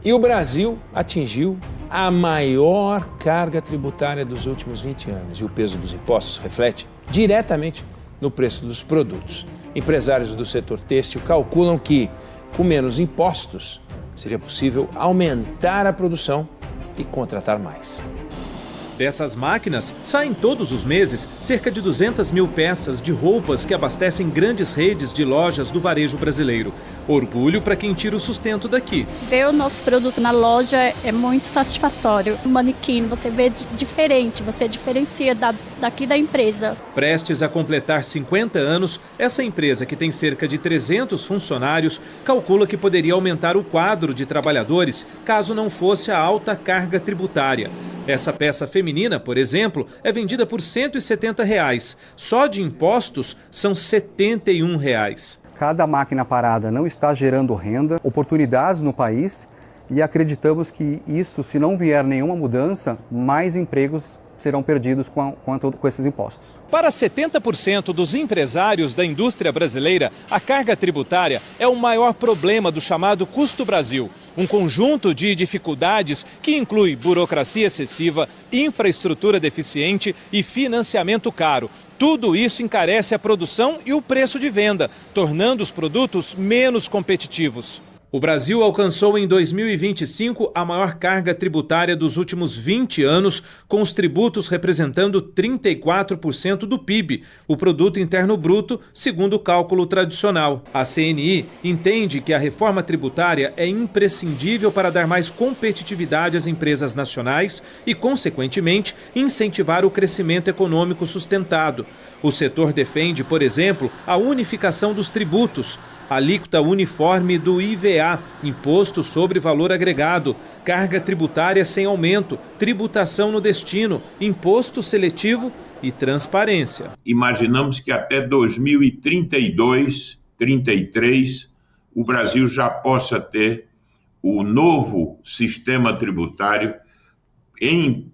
E o Brasil atingiu a maior carga tributária dos últimos 20 anos. E o peso dos impostos reflete diretamente no preço dos produtos. Empresários do setor têxtil calculam que, com menos impostos, seria possível aumentar a produção e contratar mais. Dessas máquinas, saem todos os meses cerca de 200 mil peças de roupas que abastecem grandes redes de lojas do varejo brasileiro. Orgulho para quem tira o sustento daqui. Ver o nosso produto na loja é muito satisfatório. O manequim, você vê diferente, você diferencia daqui da empresa. Prestes a completar 50 anos, essa empresa, que tem cerca de 300 funcionários, calcula que poderia aumentar o quadro de trabalhadores caso não fosse a alta carga tributária. Essa peça feminina, por exemplo, é vendida por R$ 170. Só de impostos são R$ 71. Cada máquina parada não está gerando renda, oportunidades no país, e acreditamos que isso, se não vier nenhuma mudança, mais empregos serão perdidos com esses impostos. Para 70% dos empresários da indústria brasileira, a carga tributária é o maior problema do chamado Custo Brasil. Um conjunto de dificuldades que inclui burocracia excessiva, infraestrutura deficiente e financiamento caro. Tudo isso encarece a produção e o preço de venda, tornando os produtos menos competitivos. O Brasil alcançou em 2025 a maior carga tributária dos últimos 20 anos, com os tributos representando 34% do PIB, o Produto Interno Bruto, segundo o cálculo tradicional. A CNI entende que a reforma tributária é imprescindível para dar mais competitividade às empresas nacionais e, consequentemente, incentivar o crescimento econômico sustentado. O setor defende, por exemplo, a unificação dos tributos, alíquota uniforme do IVA, Imposto sobre Valor Agregado, carga tributária sem aumento, tributação no destino, imposto seletivo e transparência. Imaginamos que até 2032, 33, o Brasil já possa ter o novo sistema tributário em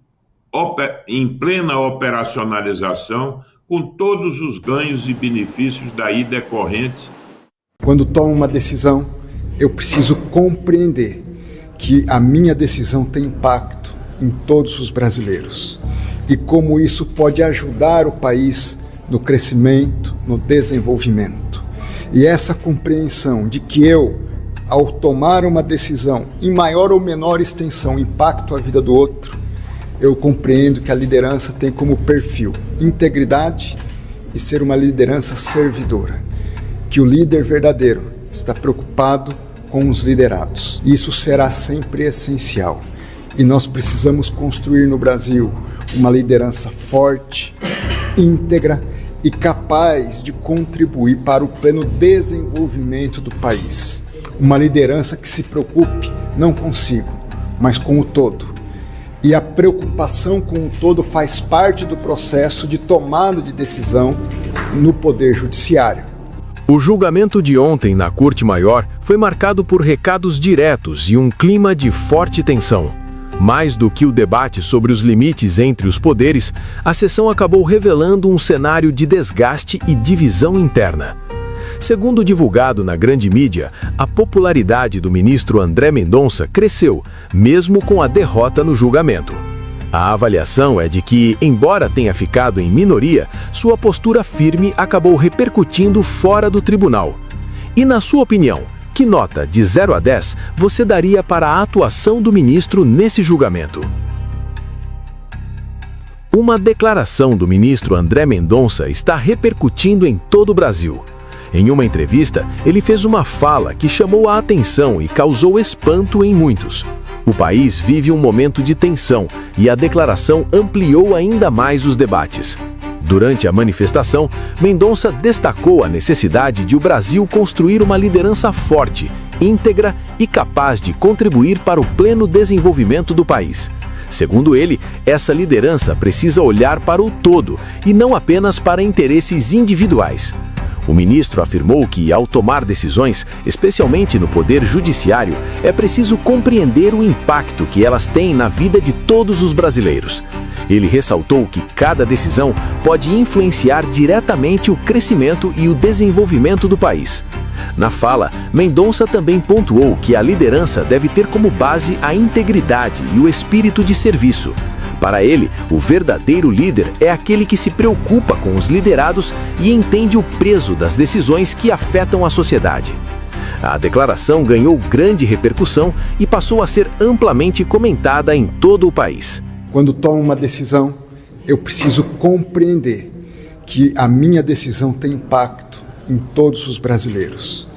plena operacionalização, com todos os ganhos e benefícios daí decorrentes. Quando tomo uma decisão, eu preciso compreender que a minha decisão tem impacto em todos os brasileiros e como isso pode ajudar o país no crescimento, no desenvolvimento. E essa compreensão de que eu, ao tomar uma decisão em maior ou menor extensão, impacto a vida do outro, eu compreendo que a liderança tem como perfil integridade e ser uma liderança servidora. Que o líder verdadeiro está preocupado com os liderados. Isso será sempre essencial. E nós precisamos construir no Brasil uma liderança forte, íntegra e capaz de contribuir para o pleno desenvolvimento do país. Uma liderança que se preocupe não consigo, mas com o todo. E a preocupação com o todo faz parte do processo de tomada de decisão no Poder Judiciário. O julgamento de ontem na Corte Maior foi marcado por recados diretos e um clima de forte tensão. Mais do que o debate sobre os limites entre os poderes, a sessão acabou revelando um cenário de desgaste e divisão interna. Segundo divulgado na grande mídia, a popularidade do ministro André Mendonça cresceu, mesmo com a derrota no julgamento. A avaliação é de que, embora tenha ficado em minoria, sua postura firme acabou repercutindo fora do tribunal. E na sua opinião, que nota de 0 a 10 você daria para a atuação do ministro nesse julgamento? Uma declaração do ministro André Mendonça está repercutindo em todo o Brasil. Em uma entrevista, ele fez uma fala que chamou a atenção e causou espanto em muitos. O país vive um momento de tensão e a declaração ampliou ainda mais os debates. Durante a manifestação, Mendonça destacou a necessidade de o Brasil construir uma liderança forte, íntegra e capaz de contribuir para o pleno desenvolvimento do país. Segundo ele, essa liderança precisa olhar para o todo e não apenas para interesses individuais. O ministro afirmou que, ao tomar decisões, especialmente no Poder Judiciário, é preciso compreender o impacto que elas têm na vida de todos os brasileiros. Ele ressaltou que cada decisão pode influenciar diretamente o crescimento e o desenvolvimento do país. Na fala, Mendonça também pontuou que a liderança deve ter como base a integridade e o espírito de serviço. Para ele, o verdadeiro líder é aquele que se preocupa com os liderados e entende o peso das decisões que afetam a sociedade. A declaração ganhou grande repercussão e passou a ser amplamente comentada em todo o país. Quando tomo uma decisão, eu preciso compreender que a minha decisão tem impacto em todos os brasileiros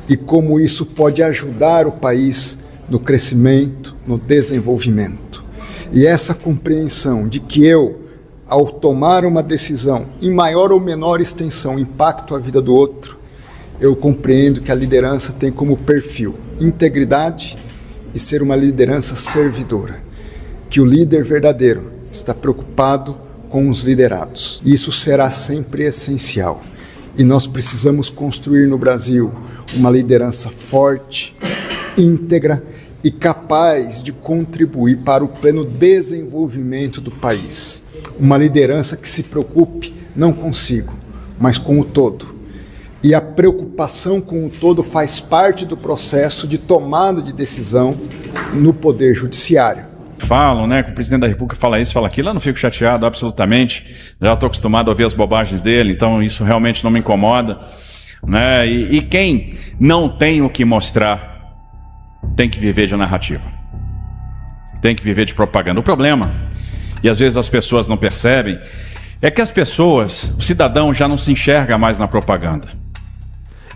e como isso pode ajudar o país no crescimento, no desenvolvimento. E essa compreensão de que eu, ao tomar uma decisão, em maior ou menor extensão, impacto a vida do outro, eu compreendo que a liderança tem como perfil integridade e ser uma liderança servidora. Que o líder verdadeiro está preocupado com os liderados. Isso será sempre essencial. E nós precisamos construir no Brasil uma liderança forte, íntegra e capaz de contribuir para o pleno desenvolvimento do país. Uma liderança que se preocupe não consigo, mas com o todo. E a preocupação com o todo faz parte do processo de tomada de decisão no Poder Judiciário. Falam, né, que o presidente da República fala isso, fala aquilo, eu não fico chateado, absolutamente. Já estou acostumado a ouvir as bobagens dele, então isso realmente não me incomoda, né? E quem não tem o que mostrar tem que viver de narrativa, tem que viver de propaganda. O problema, e às vezes as pessoas não percebem, é que as pessoas, o cidadão já não se enxerga mais na propaganda.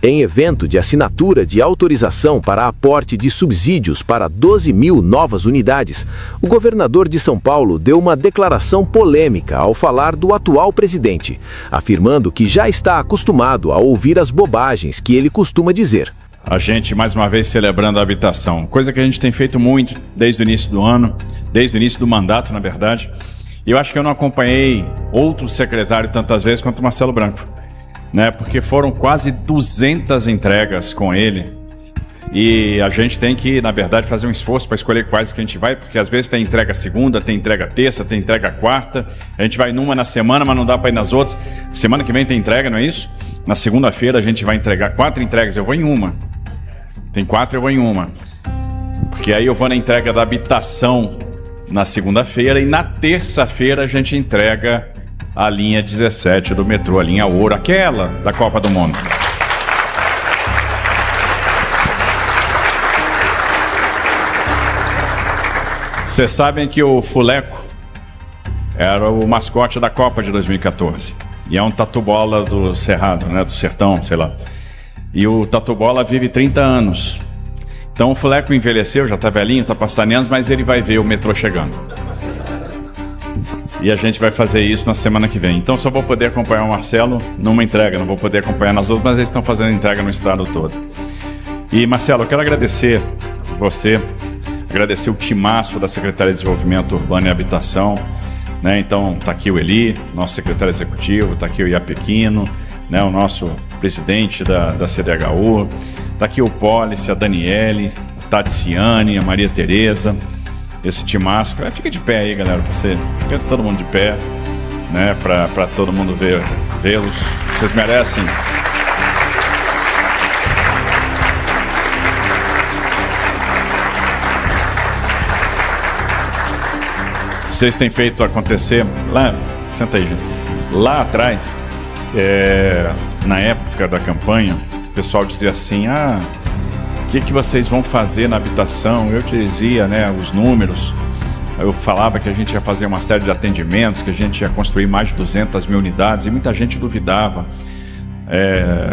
Em evento de assinatura de autorização para aporte de subsídios para 12 mil novas unidades, o governador de São Paulo deu uma declaração polêmica ao falar do atual presidente, afirmando que já está acostumado a ouvir as bobagens que ele costuma dizer. A gente, mais uma vez, celebrando a habitação, coisa que a gente tem feito muito desde o início do ano, desde o início do mandato, na verdade. E eu acho que eu não acompanhei outro secretário tantas vezes quanto o Marcelo Branco, né? Porque foram quase 200 entregas com ele. E a gente tem que, na verdade, fazer um esforço para escolher quais que a gente vai, porque às vezes tem entrega segunda, tem entrega terça, tem entrega quarta. A gente vai numa na semana, mas não dá para ir nas outras. Semana que vem tem entrega, não é isso? Na segunda-feira a gente vai entregar 4 entregas, eu vou em uma. Tem 4, eu vou em uma. Porque aí eu vou na entrega da habitação na segunda-feira e na terça-feira a gente entrega a linha 17 do metrô, a linha Ouro, aquela da Copa do Mundo. Vocês sabem que o Fuleco era o mascote da Copa de 2014. E é um tatu-bola do Cerrado, né, do Sertão, sei lá. E o tatu-bola vive 30 anos. Então o Fuleco envelheceu, já está velhinho, está passando anos, mas ele vai ver o metrô chegando. E a gente vai fazer isso na semana que vem. Então só vou poder acompanhar o Marcelo numa entrega, não vou poder acompanhar nas outras, mas eles estão fazendo entrega no estado todo. E Marcelo, eu quero agradecer você, agradecer o timaço da Secretaria de Desenvolvimento Urbano e Habitação, né? Então está aqui o Eli, nosso secretário executivo, está aqui o Iapequino, né? O nosso presidente da CDHU, está aqui o Pólice, a Daniele, a Tadiciane, a Maria Tereza, esse timaço. Fica de pé aí, galera, fica todo mundo de pé, né? Para todo mundo vê-los. Vocês merecem. Vocês têm feito acontecer lá, senta aí, gente. Lá atrás, na época da campanha, o pessoal dizia assim, o que vocês vão fazer na habitação? Eu dizia, né, os números, eu falava que a gente ia fazer uma série de atendimentos, que a gente ia construir mais de 200 mil unidades, e muita gente duvidava.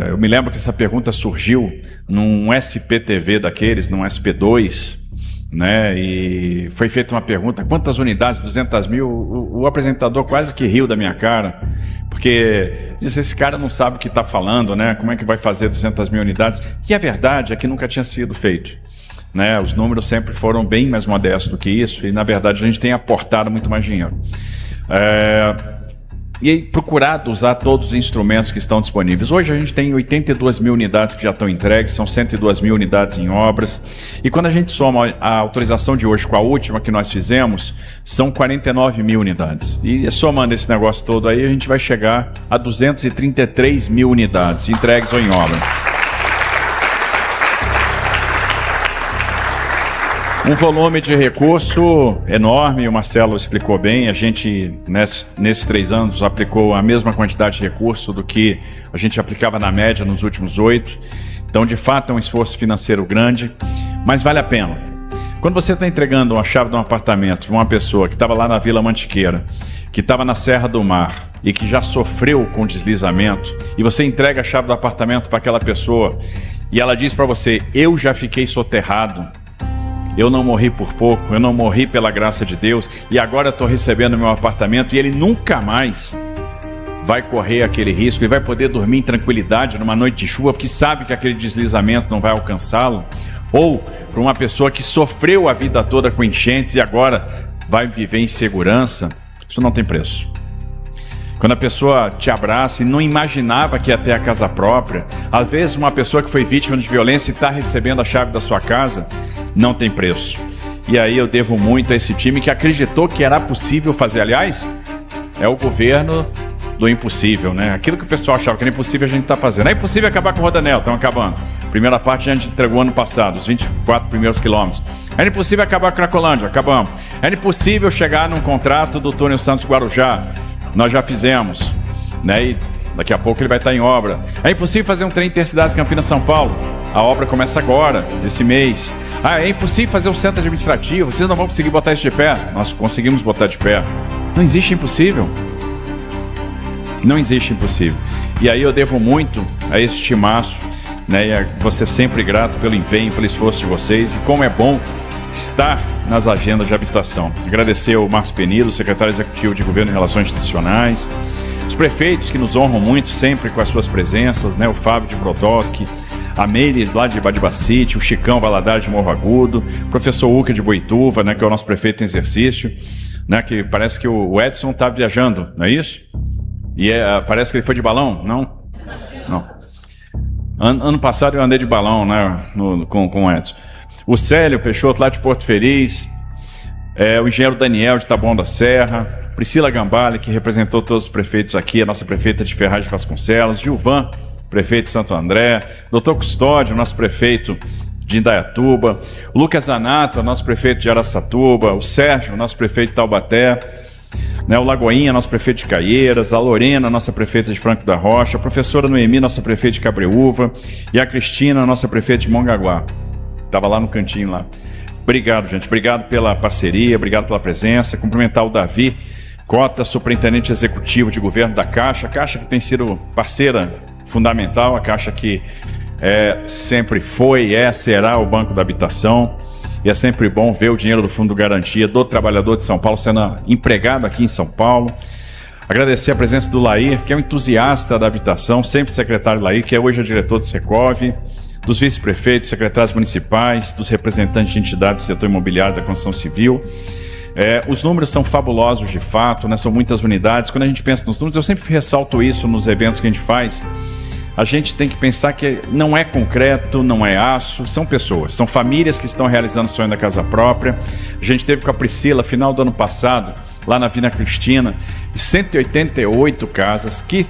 Eu me lembro que essa pergunta surgiu num SPTV daqueles, num SP2, né? E foi feita uma pergunta, quantas unidades? 200 mil? O apresentador quase que riu da minha cara, porque disse, esse cara não sabe o que está falando, né? Como é que vai fazer 200 mil unidades? E a verdade é que nunca tinha sido feito, né? Os números sempre foram bem mais modestos do que isso, e na verdade a gente tem aportado muito mais dinheiro. E procurado usar todos os instrumentos que estão disponíveis. Hoje a gente tem 82 mil unidades que já estão entregues, são 102 mil unidades em obras. E quando a gente soma a autorização de hoje com a última que nós fizemos, são 49 mil unidades. E somando esse negócio todo aí, a gente vai chegar a 233 mil unidades entregues ou em obra. Um volume de recurso enorme, o Marcelo explicou bem. A gente, nesses 3 anos, aplicou a mesma quantidade de recurso do que a gente aplicava na média nos últimos 8. Então, de fato, é um esforço financeiro grande, mas vale a pena. Quando você está entregando uma chave de um apartamento para uma pessoa que estava lá na Vila Mantiqueira, que estava na Serra do Mar e que já sofreu com deslizamento, e você entrega a chave do apartamento para aquela pessoa e ela diz para você: eu já fiquei soterrado, eu não morri por pouco, eu não morri pela graça de Deus, e agora estou recebendo meu apartamento, e ele nunca mais vai correr aquele risco e vai poder dormir em tranquilidade numa noite de chuva, porque sabe que aquele deslizamento não vai alcançá-lo. Ou para uma pessoa que sofreu a vida toda com enchentes e agora vai viver em segurança, isso não tem preço. Quando a pessoa te abraça e não imaginava que ia ter a casa própria, às vezes uma pessoa que foi vítima de violência e está recebendo a chave da sua casa, não tem preço. E aí eu devo muito a esse time que acreditou que era possível fazer. Aliás, é o governo do impossível, né? Aquilo que o pessoal achava que era impossível, a gente está fazendo. É impossível acabar com o Rodanel, estão acabando. Primeira parte a gente entregou ano passado, os 24 primeiros quilômetros. Era impossível acabar com a Cracolândia, acabamos. Era impossível chegar num contrato do Túnel Santos Guarujá, nós já fizemos, né? E daqui a pouco ele vai estar em obra. É impossível fazer um trem intercidades Campinas-São Paulo, a obra começa agora, esse mês. É impossível fazer um centro administrativo, vocês não vão conseguir botar isso de pé. Nós conseguimos botar de pé. Não existe impossível. Não existe impossível. E aí eu devo muito a esse timaço, né? E a você sempre grato pelo empenho, pelo esforço de vocês. E como é bom estar nas agendas de habitação. Agradecer ao Marcos Penido, secretário executivo de Governo e Relações Institucionais, os prefeitos que nos honram muito sempre com as suas presenças, né? O Fábio de Brodowski, a Meire lá de Badibacite, o Chicão Valadares de Morro Agudo, o professor Uca de Boituva, né? Que é o nosso prefeito em exercício, né? Que parece que o Edson está viajando, não é isso? E parece que ele foi de balão? Não? Não. Ano passado eu andei de balão, né, com o Edson. O Célio Peixoto, lá de Porto Feliz. O engenheiro Daniel, de Taboão da Serra. Priscila Gambale, que representou todos os prefeitos aqui. A nossa prefeita de Ferraz de Vasconcelos. Gilvan, prefeito de Santo André. Doutor Custódio, nosso prefeito de Indaiatuba. O Lucas Zanata, nosso prefeito de Araçatuba. O Sérgio, nosso prefeito de Taubaté. O Lagoinha, nosso prefeito de Caieiras, a Lorena, nossa prefeita de Franco da Rocha, a professora Noemi, nossa prefeita de Cabreúva, e a Cristina, nossa prefeita de Mongaguá. Estava lá no cantinho lá. Obrigado, gente. Obrigado pela parceria, obrigado pela presença. Cumprimentar o Davi Cota, superintendente executivo de governo da Caixa. A Caixa que tem sido parceira fundamental, a Caixa que sempre foi, será o Banco da Habitação. E é sempre bom ver o dinheiro do Fundo Garantia do trabalhador de São Paulo sendo empregado aqui em São Paulo. Agradecer a presença do Lair, que é um entusiasta da habitação, sempre secretário Lair, que é hoje diretor do Secov, dos vice-prefeitos, secretários municipais, dos representantes de entidades do setor imobiliário da construção civil. Os números são fabulosos de fato, né? São muitas unidades. Quando a gente pensa nos números, eu sempre ressalto isso nos eventos que a gente faz. A gente tem que pensar que não é concreto, não é aço, são pessoas, são famílias que estão realizando o sonho da casa própria. A gente teve com a Priscila, final do ano passado, lá na Vila Cristina, 188 casas que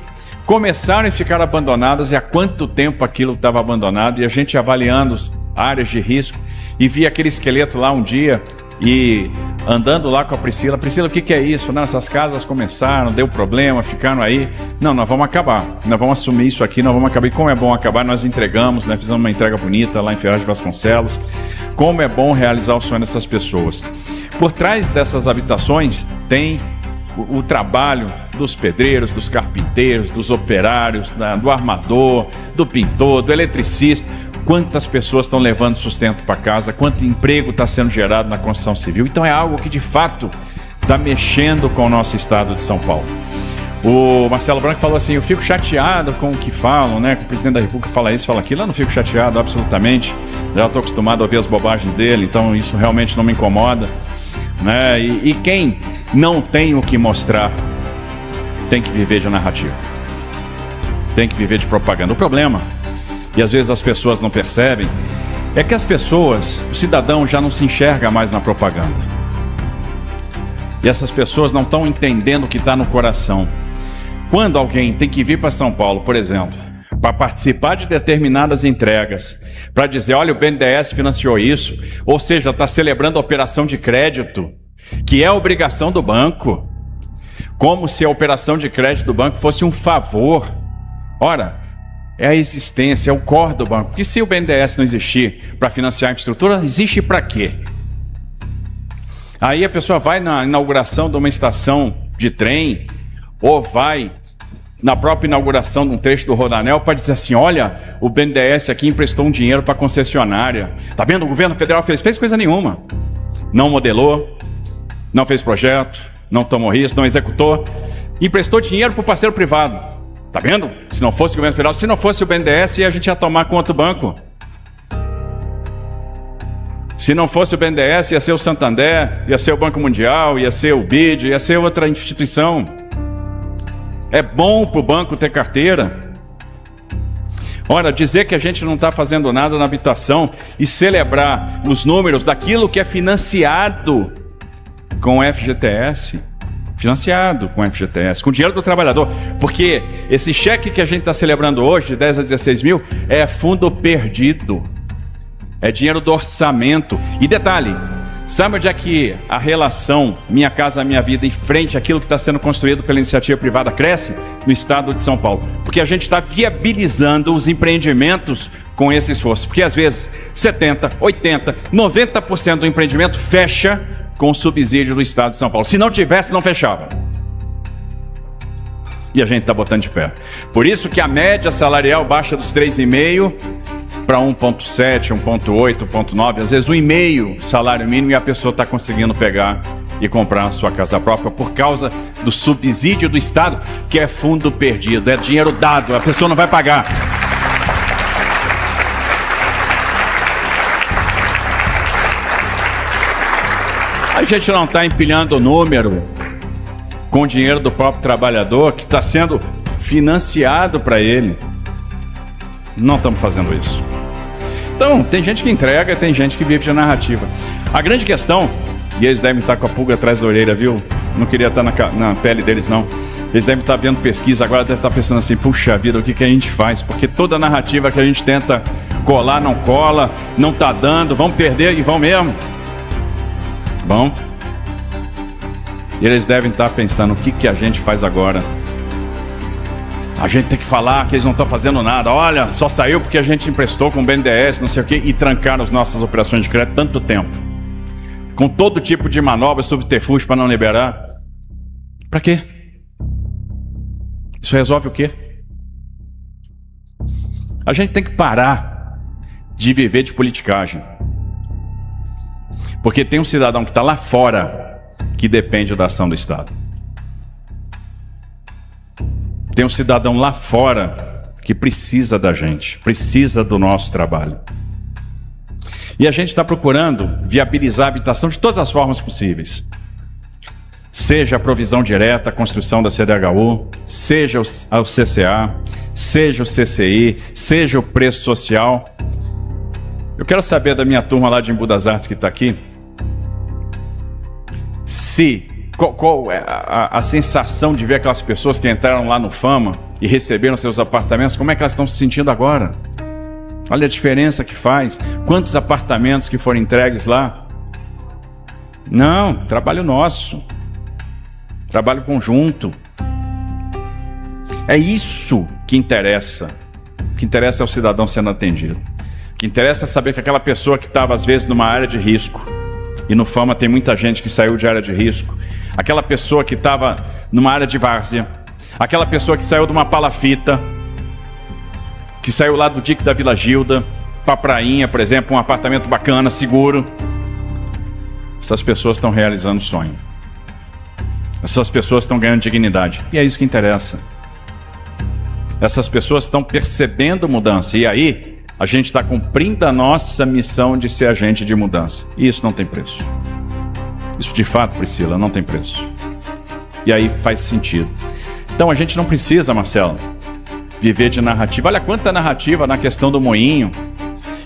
começaram e ficaram abandonadas, e há quanto tempo aquilo estava abandonado, e a gente avaliando áreas de risco, e vi aquele esqueleto lá um dia, e andando lá com a Priscila, o que é isso? Não, essas casas começaram, deu problema, ficaram aí. Não, nós vamos acabar, nós vamos assumir isso aqui, nós vamos acabar. E como é bom acabar, nós entregamos, né? Fizemos uma entrega bonita lá em Ferraz de Vasconcelos. Como é bom realizar o sonho dessas pessoas. Por trás dessas habitações tem o trabalho dos pedreiros, dos carpinteiros, dos operários, do armador, do pintor, do eletricista. Quantas pessoas estão levando sustento para casa, quanto emprego está sendo gerado na construção civil. Então é algo que de fato está mexendo com o nosso estado de São Paulo. O Marcelo Branco falou assim: eu fico chateado com o que falam, né? Que o presidente da República fala isso, fala aquilo. Eu não fico chateado, absolutamente. Já estou acostumado a ouvir as bobagens dele, então isso realmente não me incomoda, né? E quem não tem o que mostrar tem que viver de narrativa, tem que viver de propaganda. O problema, e às vezes as pessoas não percebem, é que as pessoas, o cidadão já não se enxerga mais na propaganda. E essas pessoas não estão entendendo o que está no coração. Quando alguém tem que vir para São Paulo, por exemplo, para participar de determinadas entregas, para dizer, olha, o BNDES financiou isso, ou seja, está celebrando a operação de crédito, que é obrigação do banco, como se a operação de crédito do banco fosse um favor. Ora, é a existência, é o core do banco. Porque se o BNDES não existir para financiar a infraestrutura, existe para quê? Aí a pessoa vai na inauguração de uma estação de trem, ou vai na própria inauguração de um trecho do Rodoanel para dizer assim, olha, o BNDES aqui emprestou um dinheiro para a concessionária. Tá vendo? O governo federal fez coisa nenhuma. Não modelou, não fez projeto, não tomou risco, não executou. Emprestou dinheiro para o parceiro privado. Tá vendo? Se não fosse o governo federal, se não fosse o BNDES, a gente ia tomar conta do banco. Se não fosse o BNDES, ia ser o Santander, ia ser o Banco Mundial, ia ser o BID, ia ser outra instituição. É bom para o banco ter carteira. Ora, dizer que a gente não está fazendo nada na habitação e celebrar os números daquilo que é financiado com o FGTS, com dinheiro do trabalhador, porque esse cheque que a gente está celebrando hoje, de 10 a 16 mil, é fundo perdido, é dinheiro do orçamento. E detalhe, sabe onde é que a relação Minha Casa Minha Vida em frente àquilo que está sendo construído pela iniciativa privada cresce? No estado de São Paulo. Porque a gente está viabilizando os empreendimentos com esse esforço. Porque às vezes 70%, 80%, 90% do empreendimento fecha com o subsídio do estado de São Paulo. Se não tivesse, não fechava. E a gente está botando de pé. Por isso que a média salarial baixa dos 3,5% para 1,7, 1,8, 1,9, às vezes 1,5 salário mínimo, e a pessoa está conseguindo pegar e comprar a sua casa própria por causa do subsídio do Estado, que é fundo perdido, é dinheiro dado, a pessoa não vai pagar. A gente não está empilhando o número com o dinheiro do próprio trabalhador que está sendo financiado para ele. Não estamos fazendo isso. Então, tem gente que entrega, tem gente que vive de narrativa. A grande questão, e eles devem estar com a pulga atrás da orelha, viu? Não queria estar na pele deles, não. Eles devem estar vendo pesquisa agora, devem estar pensando assim, puxa vida, o que a gente faz? Porque toda narrativa que a gente tenta colar, não cola, não está dando, vão perder e vão mesmo. Bom, e eles devem estar pensando, o que a gente faz agora? A gente tem que falar que eles não estão fazendo nada. Olha, só saiu porque a gente emprestou com o BNDES, não sei o quê, e trancaram as nossas operações de crédito tanto tempo. Com todo tipo de manobra, subterfúgio para não liberar. Para quê? Isso resolve o quê? A gente tem que parar de viver de politicagem. Porque tem um cidadão que está lá fora que depende da ação do Estado. Tem um cidadão lá fora que precisa da gente, precisa do nosso trabalho. E a gente está procurando viabilizar a habitação de todas as formas possíveis. Seja a provisão direta, a construção da CDHU, seja o CCA, seja o CCI, seja o preço social. Eu quero saber da minha turma lá de Embu das Artes que está aqui, qual é a sensação de ver aquelas pessoas que entraram lá no Fama e receberam seus apartamentos, como é que elas estão se sentindo agora? Olha a diferença que faz. Quantos apartamentos que foram entregues lá? Não, trabalho nosso. Trabalho conjunto. É isso que interessa. O que interessa é o cidadão sendo atendido. O que interessa é saber que aquela pessoa que estava às vezes numa área de risco, e no Fama tem muita gente que saiu de área de risco, aquela pessoa que estava numa área de várzea, aquela pessoa que saiu de uma palafita, que saiu lá do dique da Vila Gilda, para a prainha, por exemplo, um apartamento bacana, seguro. Essas pessoas estão realizando o sonho. Essas pessoas estão ganhando dignidade. E é isso que interessa. Essas pessoas estão percebendo mudança. E aí, a gente está cumprindo a nossa missão de ser agente de mudança. E isso não tem preço. Isso de fato, Priscila, não tem preço. E aí faz sentido. Então a gente não precisa, Marcelo, viver de narrativa. Olha quanta narrativa na questão do moinho.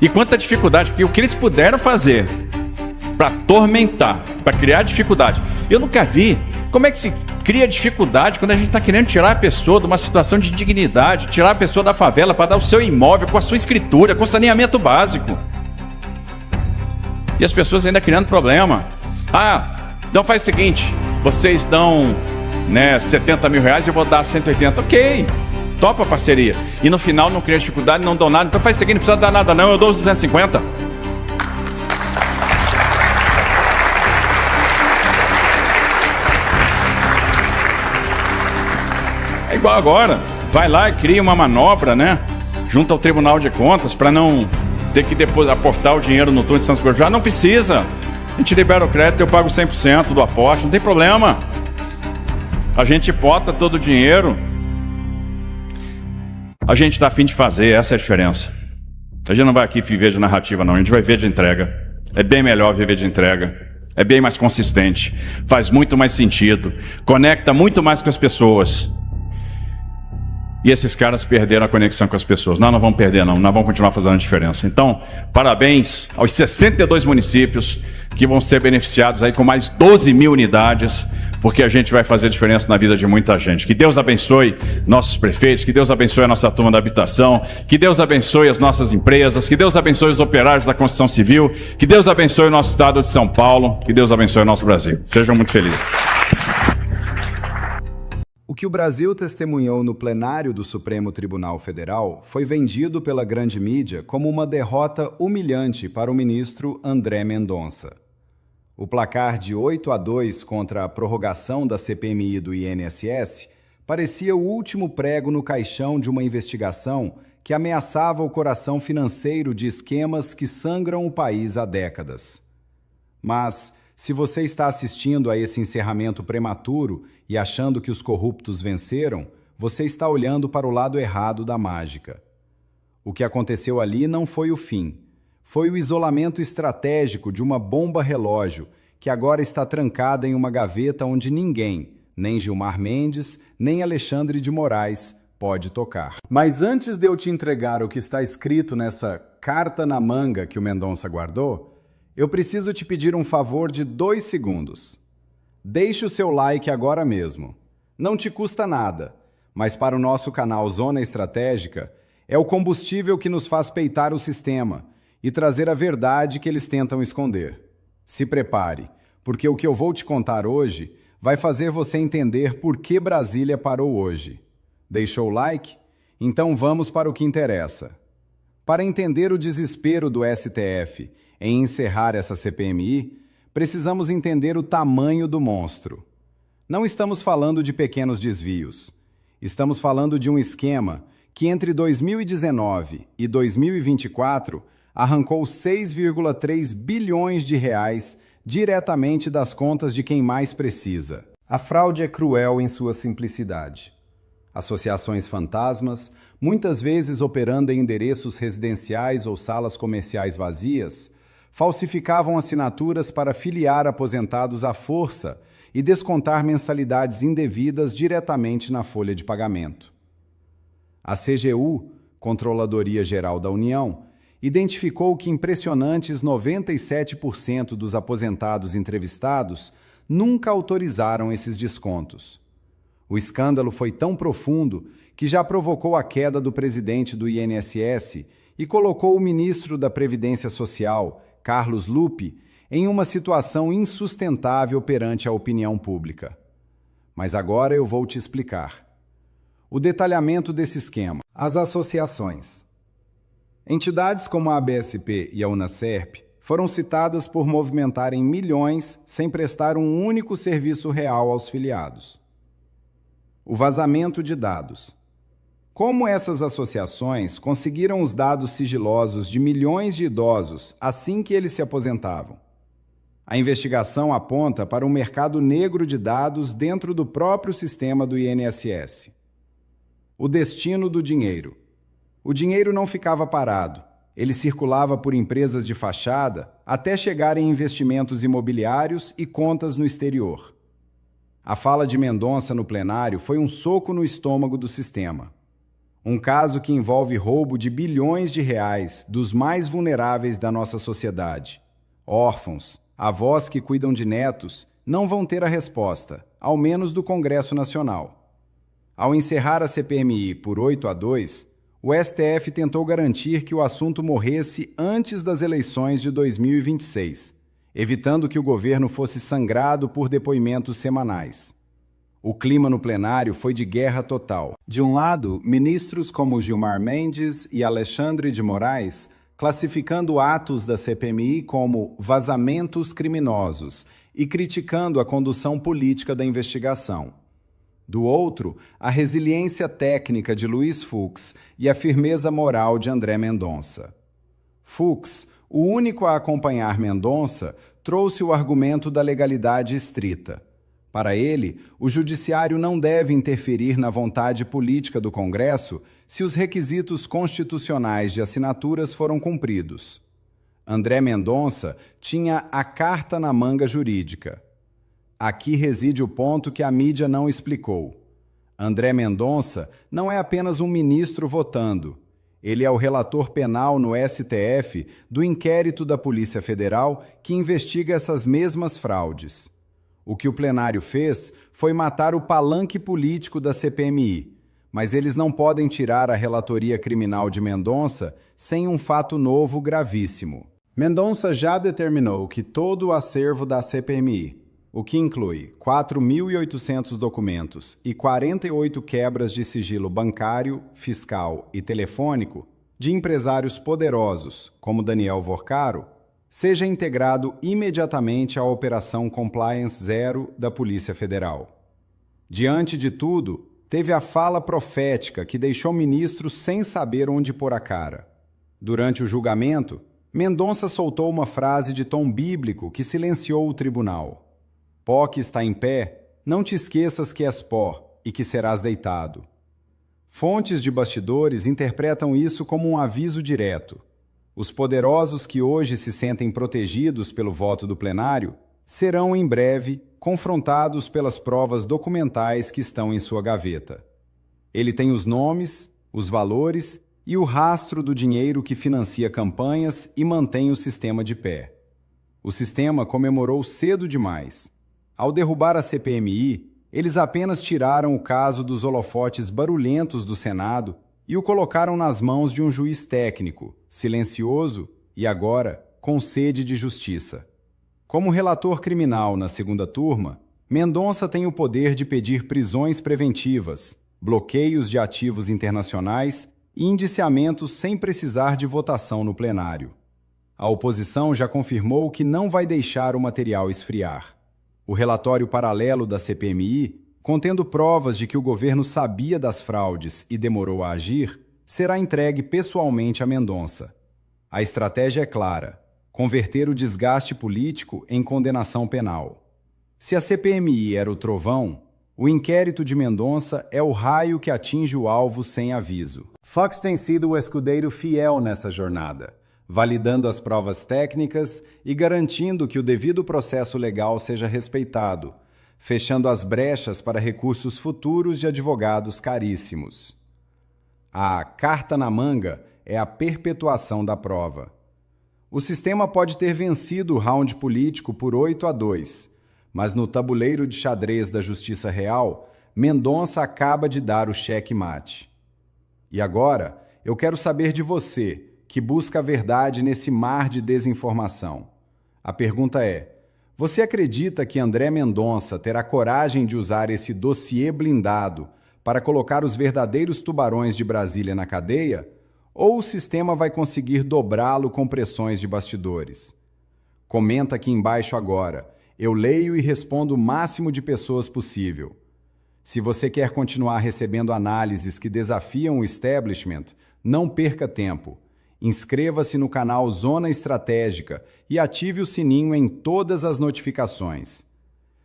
E quanta dificuldade. Porque o que eles puderam fazer para atormentar, para criar dificuldade. Eu nunca vi. Como é que se cria dificuldade quando a gente está querendo tirar a pessoa de uma situação de dignidade, tirar a pessoa da favela para dar o seu imóvel com a sua escritura, com saneamento básico. E as pessoas ainda criando problema. Então faz o seguinte, vocês dão 70 mil reais e eu vou dar 180. Ok, topa a parceria. E no final não cria dificuldade, não dão nada. Então faz o seguinte, não precisa dar nada não, eu dou os 250. É igual agora, vai lá e cria uma manobra, junto ao Tribunal de Contas, para não ter que depois aportar o dinheiro no túnel de Santos Guarujá. Não precisa. A gente libera o crédito, eu pago 100% do aporte, não tem problema. A gente bota todo o dinheiro. A gente está a fim de fazer, essa é a diferença. A gente não vai aqui viver de narrativa não, a gente vai viver de entrega. É bem melhor viver de entrega. É bem mais consistente, faz muito mais sentido, conecta muito mais com as pessoas. E esses caras perderam a conexão com as pessoas. Nós não vamos perder não, nós vamos continuar fazendo a diferença. Então, parabéns aos 62 municípios que vão ser beneficiados aí com mais 12 mil unidades, porque a gente vai fazer diferença na vida de muita gente. Que Deus abençoe nossos prefeitos, que Deus abençoe a nossa turma da habitação, que Deus abençoe as nossas empresas, que Deus abençoe os operários da construção civil, que Deus abençoe o nosso estado de São Paulo, que Deus abençoe o nosso Brasil. Sejam muito felizes. O que o Brasil testemunhou no plenário do Supremo Tribunal Federal foi vendido pela grande mídia como uma derrota humilhante para o ministro André Mendonça. O placar de 8-2 contra a prorrogação da CPMI do INSS parecia o último prego no caixão de uma investigação que ameaçava o coração financeiro de esquemas que sangram o país há décadas. Mas, se você está assistindo a esse encerramento prematuro e achando que os corruptos venceram, você está olhando para o lado errado da mágica. O que aconteceu ali não foi o fim. Foi o isolamento estratégico de uma bomba-relógio que agora está trancada em uma gaveta onde ninguém, nem Gilmar Mendes, nem Alexandre de Moraes, pode tocar. Mas antes de eu te entregar o que está escrito nessa carta na manga que o Mendonça guardou, eu preciso te pedir um favor de 2 segundos. Deixe o seu like agora mesmo. Não te custa nada, mas para o nosso canal Zona Estratégica, é o combustível que nos faz peitar o sistema e trazer a verdade que eles tentam esconder. Se prepare, porque o que eu vou te contar hoje vai fazer você entender por que Brasília parou hoje. Deixou o like? Então vamos para o que interessa. Para entender o desespero do STF em encerrar essa CPMI, precisamos entender o tamanho do monstro. Não estamos falando de pequenos desvios. Estamos falando de um esquema que entre 2019 e 2024 arrancou 6,3 bilhões de reais diretamente das contas de quem mais precisa. A fraude é cruel em sua simplicidade. Associações fantasmas, muitas vezes operando em endereços residenciais ou salas comerciais vazias, falsificavam assinaturas para filiar aposentados à força e descontar mensalidades indevidas diretamente na folha de pagamento. A CGU, Controladoria Geral da União, identificou que impressionantes 97% dos aposentados entrevistados nunca autorizaram esses descontos. O escândalo foi tão profundo que já provocou a queda do presidente do INSS e colocou o ministro da Previdência Social, Carlos Lupe, em uma situação insustentável perante a opinião pública. Mas agora eu vou te explicar. O detalhamento desse esquema. As associações. Entidades como a ABSP e a Unacerp foram citadas por movimentarem milhões sem prestar um único serviço real aos filiados. O vazamento de dados. Como essas associações conseguiram os dados sigilosos de milhões de idosos assim que eles se aposentavam? A investigação aponta para um mercado negro de dados dentro do próprio sistema do INSS. O destino do dinheiro. O dinheiro não ficava parado. Ele circulava por empresas de fachada até chegar em investimentos imobiliários e contas no exterior. A fala de Mendonça no plenário foi um soco no estômago do sistema. Um caso que envolve roubo de bilhões de reais dos mais vulneráveis da nossa sociedade. Órfãos, avós que cuidam de netos não vão ter a resposta, ao menos do Congresso Nacional. Ao encerrar a CPMI por 8-2, o STF tentou garantir que o assunto morresse antes das eleições de 2026, evitando que o governo fosse sangrado por depoimentos semanais. O clima no plenário foi de guerra total. De um lado, ministros como Gilmar Mendes e Alexandre de Moraes classificando atos da CPMI como vazamentos criminosos e criticando a condução política da investigação. Do outro, a resiliência técnica de Luiz Fux e a firmeza moral de André Mendonça. Fux, o único a acompanhar Mendonça, trouxe o argumento da legalidade estrita. Para ele, o judiciário não deve interferir na vontade política do Congresso se os requisitos constitucionais de assinaturas foram cumpridos. André Mendonça tinha a carta na manga jurídica. Aqui reside o ponto que a mídia não explicou. André Mendonça não é apenas um ministro votando. Ele é o relator penal no STF do inquérito da Polícia Federal que investiga essas mesmas fraudes. O que o plenário fez foi matar o palanque político da CPMI, mas eles não podem tirar a relatoria criminal de Mendonça sem um fato novo gravíssimo. Mendonça já determinou que todo o acervo da CPMI, o que inclui 4.800 documentos e 48 quebras de sigilo bancário, fiscal e telefônico de empresários poderosos, como Daniel Vorcaro, seja integrado imediatamente à Operação Compliance Zero da Polícia Federal. Diante de tudo, teve a fala profética que deixou ministros sem saber onde pôr a cara. Durante o julgamento, Mendonça soltou uma frase de tom bíblico que silenciou o tribunal. Pó que está em pé, não te esqueças que és pó e que serás deitado. Fontes de bastidores interpretam isso como um aviso direto. Os poderosos que hoje se sentem protegidos pelo voto do plenário serão, em breve, confrontados pelas provas documentais que estão em sua gaveta. Ele tem os nomes, os valores e o rastro do dinheiro que financia campanhas e mantém o sistema de pé. O sistema comemorou cedo demais. Ao derrubar a CPMI, eles apenas tiraram o caso dos holofotes barulhentos do Senado e o colocaram nas mãos de um juiz técnico, silencioso e agora com sede de justiça. Como relator criminal na segunda turma, Mendonça tem o poder de pedir prisões preventivas, bloqueios de ativos internacionais e indiciamentos sem precisar de votação no plenário. A oposição já confirmou que não vai deixar o material esfriar. O relatório paralelo da CPMI, contendo provas de que o governo sabia das fraudes e demorou a agir, será entregue pessoalmente a Mendonça. A estratégia é clara: converter o desgaste político em condenação penal. Se a CPMI era o trovão, o inquérito de Mendonça é o raio que atinge o alvo sem aviso. Fox tem sido o escudeiro fiel nessa jornada, validando as provas técnicas e garantindo que o devido processo legal seja respeitado, fechando as brechas para recursos futuros de advogados caríssimos. A carta na manga é a perpetuação da prova. O sistema pode ter vencido o round político por 8-2, mas no tabuleiro de xadrez da Justiça Real, Mendonça acaba de dar o cheque-mate. E agora, eu quero saber de você, que busca a verdade nesse mar de desinformação. A pergunta é: você acredita que André Mendonça terá coragem de usar esse dossiê blindado para colocar os verdadeiros tubarões de Brasília na cadeia? Ou o sistema vai conseguir dobrá-lo com pressões de bastidores? Comenta aqui embaixo agora. Eu leio e respondo o máximo de pessoas possível. Se você quer continuar recebendo análises que desafiam o establishment, não perca tempo. Inscreva-se no canal Zona Estratégica e ative o sininho em todas as notificações.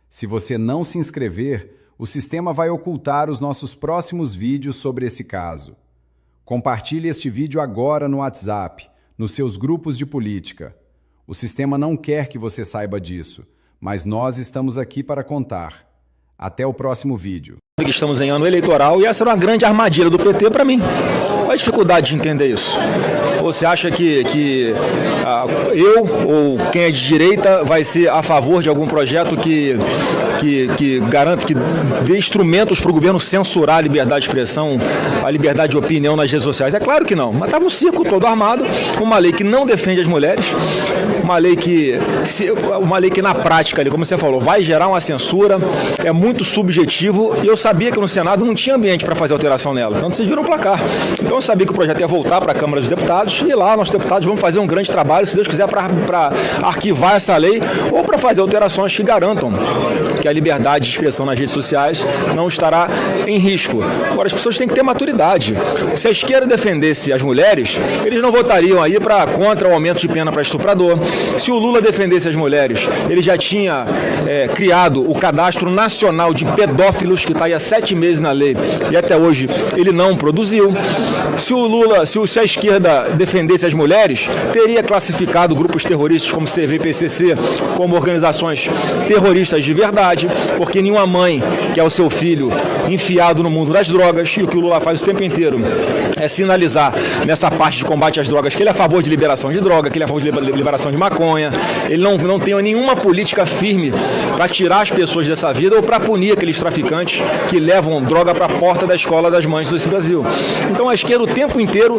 Se você não se inscrever, o sistema vai ocultar os nossos próximos vídeos sobre esse caso. Compartilhe este vídeo agora no WhatsApp, nos seus grupos de política. O sistema não quer que você saiba disso, mas nós estamos aqui para contar. Até o próximo vídeo. Estamos em ano eleitoral e essa era uma grande armadilha do PT para mim. Qual a dificuldade de entender isso? Ou você acha que eu ou quem é de direita vai ser a favor de algum projeto que garante, que dê instrumentos para o governo censurar a liberdade de expressão, a liberdade de opinião nas redes sociais? É claro que não. Mas estava um circo todo armado, uma lei que não defende as mulheres, uma lei que na prática, como você falou, vai gerar uma censura, é muito subjetivo, e eu sabia que no Senado não tinha ambiente para fazer alteração nela. Então vocês viram o placar. Então eu sabia que o projeto ia voltar para a Câmara dos Deputados, e lá nossos deputados vão fazer um grande trabalho, se Deus quiser, para arquivar essa lei ou para fazer alterações que garantam que a liberdade de expressão nas redes sociais não estará em risco. Agora, as pessoas têm que ter maturidade. Se a esquerda defendesse as mulheres, eles não votariam aí contra o aumento de pena para estuprador. Se o Lula defendesse as mulheres, ele já tinha criado o Cadastro Nacional de Pedófilos, que está aí há 7 meses na lei, e até hoje ele não produziu. Se a esquerda defendesse as mulheres, teria classificado grupos terroristas como CVPCC como organizações terroristas de verdade, porque nenhuma mãe quer o seu filho enfiado no mundo das drogas, e o que o Lula faz o tempo inteiro é sinalizar nessa parte de combate às drogas que ele é a favor de liberação de droga, que ele é a favor de liberação de maconha. Ele não tem nenhuma política firme para tirar as pessoas dessa vida ou para punir aqueles traficantes que levam droga para a porta da escola das mães desse Brasil. Então a esquerda o tempo inteiro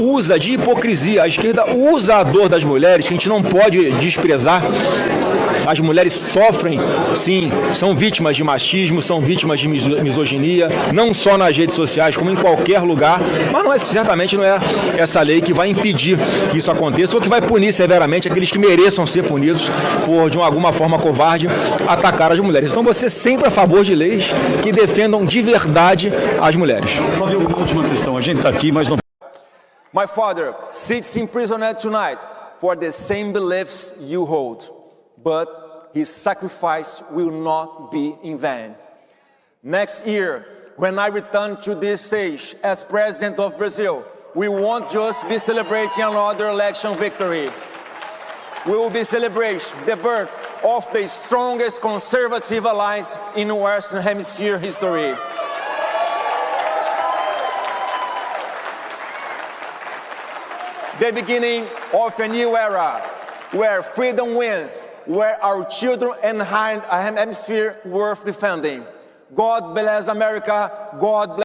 usa de hipocrisia, a esquerda usa a dor das mulheres, que a gente não pode desprezar. As mulheres sofrem, sim, são vítimas de machismo, são vítimas de misoginia, não só nas redes sociais, como em qualquer lugar, mas certamente não é essa lei que vai impedir que isso aconteça ou que vai punir severamente aqueles que mereçam ser punidos por, de alguma forma covarde, atacar as mulheres. Então você é sempre a favor de leis que defendam de verdade as mulheres. Flávio, uma última questão, a gente está aqui, mas não... My father sits imprisoned tonight for the same beliefs you hold. But his sacrifice will not be in vain. Next year, when I return to this stage as President of Brazil, we won't just be celebrating another election victory. We will be celebrating the birth of the strongest conservative alliance in Western Hemisphere history. The beginning of a new era, where freedom wins, where our children and hemisphere worth defending. God bless America. God bless